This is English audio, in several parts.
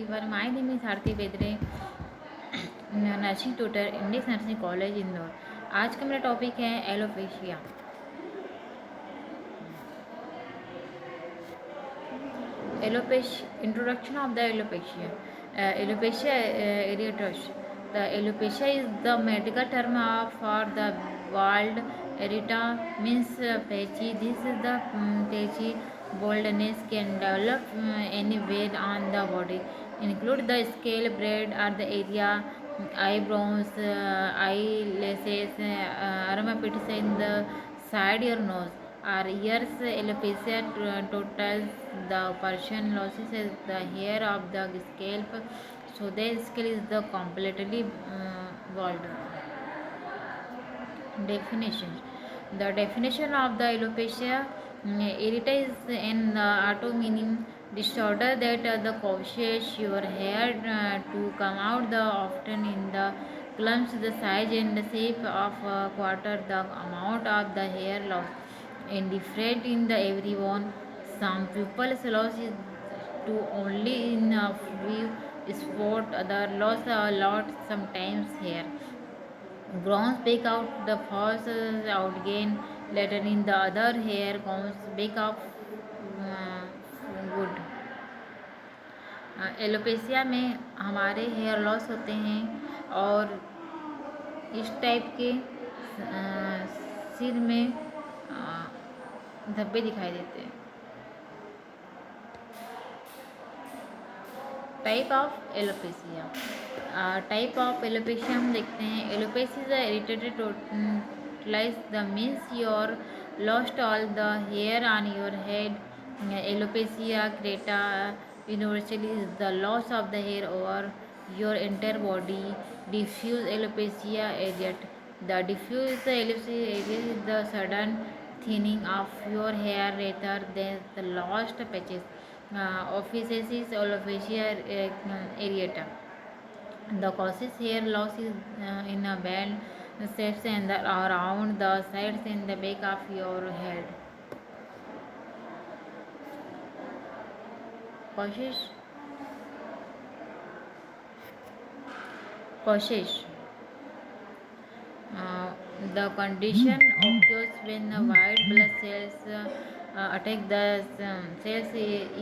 everyone. My name is Harti Bedre, nursing tutor index nursing college Indore. आज का मेरा topic है alopecia. Introduction of the alopecia. Alopecia areata. The alopecia is the medical term for the bald areata, means patchy. This is the patchy baldness can develop anywhere on the body, include the scalp, braid, or the area, eyebrows, eyelashes, armpits, in the side your nose or ears. Alopecia totals the person loses the hair of the scalp, so the scalp is the completely bald. Definition. The definition of the alopecia areata is an autoimmune disorder that the causes your hair to come out the often in the clumps, the size and the shape of a quarter the amount of the hair loss and different in the everyone. Some people loss is to only in a few spot, other loss a lot, sometimes hair grows back out the first out again later in the other hair comes back up uh, good. Alopecia में हमारे hair loss होते हैं और इस type के सिर में धब्बे दिखाई देते हैं। Type of alopecia. Type of alopecia हम देखते हैं। Alopecia areata totalis the means your lost all the hair on your head. Alopecia areata universally is the loss of the hair over your entire body. Diffuse alopecia areata. The diffuse alopecia areata is the sudden thinning of your hair rather than the lost patches. Offices alopecia areata. The causes hair loss is in a band shapes and around the sides and the back of your head. Causes. Causes. The condition occurs when the white blood cells attack the cells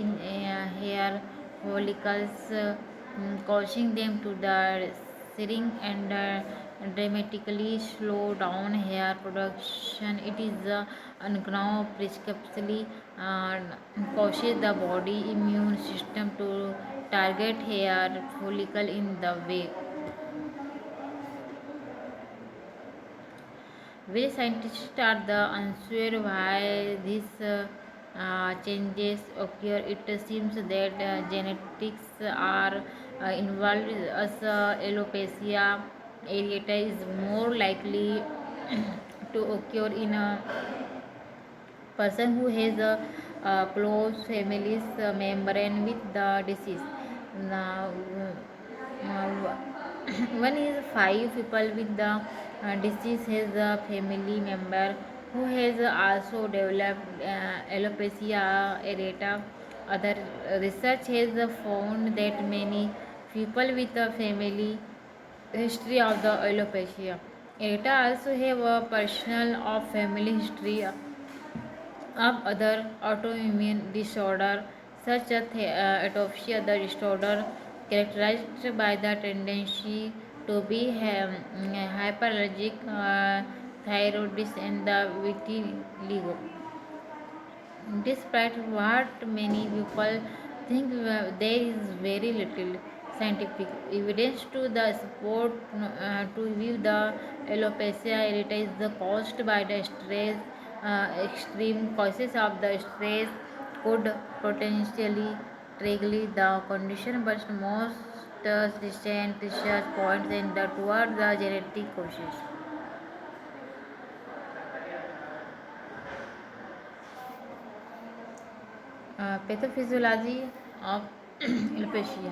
in hair follicles, causing them to the shrink and dramatically slow down hair production. It is unknown prescriptively causes the body immune system to target hair follicle in the way. We scientists are the unsure why these changes occur. It seems that genetics are involved as alopecia areata is more likely to occur in a person who has a close family member with the disease. Now, one is 5 people with the disease has a family member who has also developed alopecia areata. Other research has found that many people with a family history of the alopecia areata also have a personal or family history of other autoimmune disorder such as atopic the disorder characterized by the tendency to be hyperallergic, thyroiditis and the vitiligo. Despite what many people think, there is very little scientific evidence to the support to view the alopecia areata is caused by the stress. Extreme causes of the stress could potentially trigger the condition, but most recent research points in the toward the genetic causes. Pathophysiology of alopecia.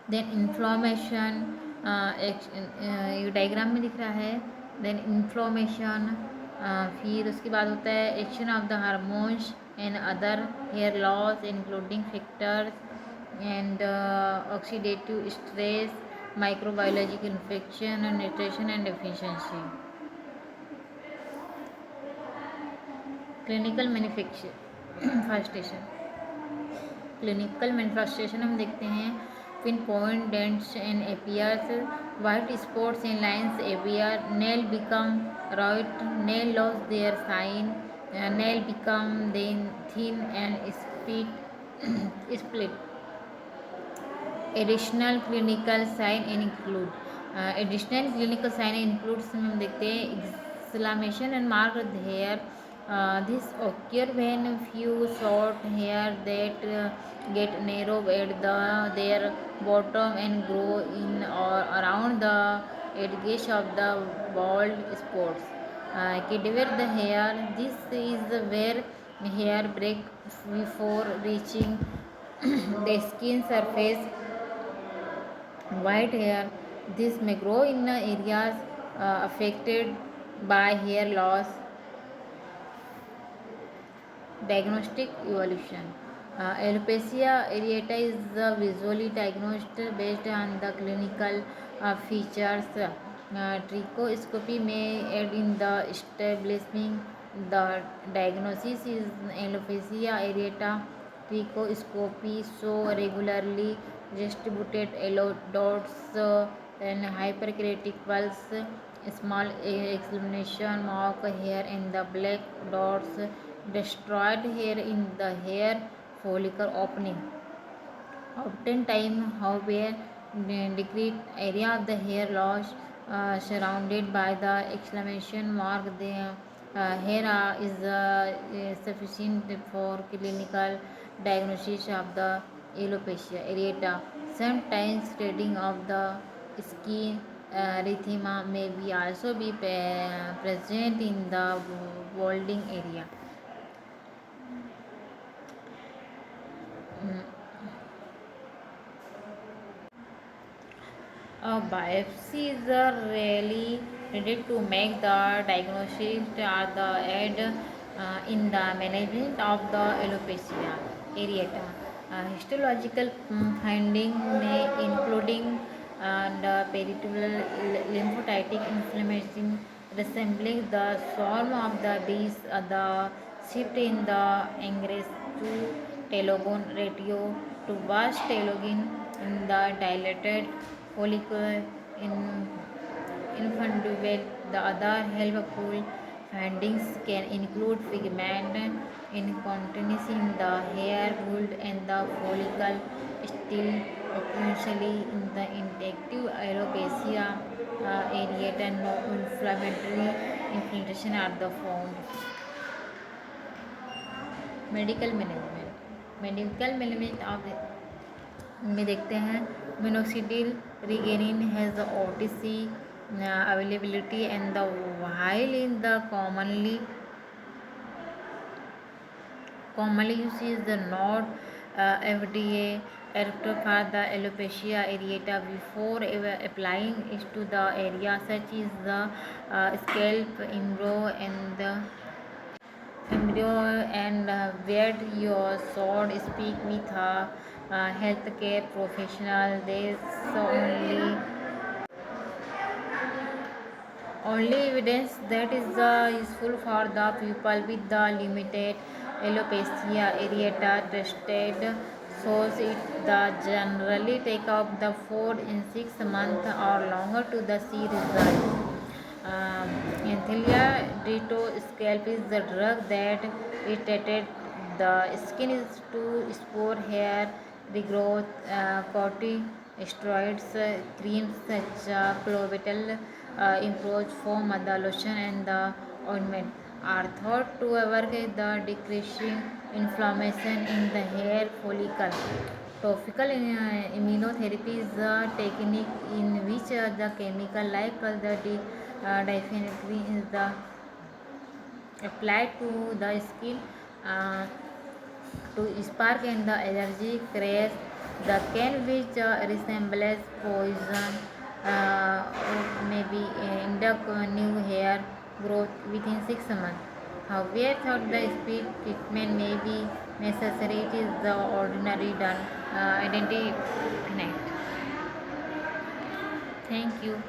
Then inflammation, ये diagram में दिख रहा है. Then inflammation, फिर उसके बाद होता है action of the hormones and other hair loss including factors and oxidative stress, microbiological infection, and nutrition and deficiency. Clinical manifestation clinical manifestation हम देखते हैं pin point dents and appears white spots and lines appear nail become right nail loss their sign nail become then thin and split. Additional clinical sign include additional clinical sign includes हम देखते हैं inflammation and marked hair. This occur when few short hair that get narrow at their bottom and grow in or around the edges of the bald spots. Cadaver the hair. This is where hair break before reaching the skin surface. White hair. This may grow in areas affected by hair loss. Diagnostic evolution. Alopecia areata is visually diagnosed based on the clinical features. Trichoscopy may aid in the establishing the diagnosis is alopecia areata. Trichoscopy show regularly distributed yellow dots and hypercriticals, small examination mark hair and the black dots, destroyed hair in the hair follicle opening. Oftentimes, however, the discrete area of the hair loss surrounded by the exclamation mark the hair is sufficient for clinical diagnosis of the alopecia areata. Sometimes shading of the skin erythema may be also be present in the balding area. A biopsy is rarely needed to make the diagnosis or the aid in the management of the alopecia areata. Histological finding may including the peritoneal lymphocytic inflammation resembling the swarm of the bees, the shift in the ingress to telogen ratio to vast telogen in the dilated follicle in infundibule. The other helpful findings can include pigment incontinence in the hair wool and the follicle. Still, occasionally in the inactive alopecia areata, no inflammatory infiltration are the found. Medical management of में देखते हैं minoxidil Rogaine has the OTC availability and the while in the commonly used is the not FDA approved for the alopecia areata before applying it to the area such as the scalp, embryo and beard. You should speak with a healthcare professional. There's only evidence that is useful for the people with the limited alopecia areata tested shows it the generally take up the 4 in 6 months or longer to the see result. Anthelia Dito scalp is the drug that irritated the skin is to spore hair regrowth. Corticosteroids creams such clobetal improves foam, the lotion and the ointment are thought to work the decreasing inflammation in the hair follicle. Topical immunotherapy is a technique in which the chemical like the diphenhydramine is the applied to the skin uh, to spark and the allergy craze. The can which resembles poison or maybe induct new hair growth within 6 months. However, thought the speed treatment may be necessary. It is the ordinary done identity. Thank you.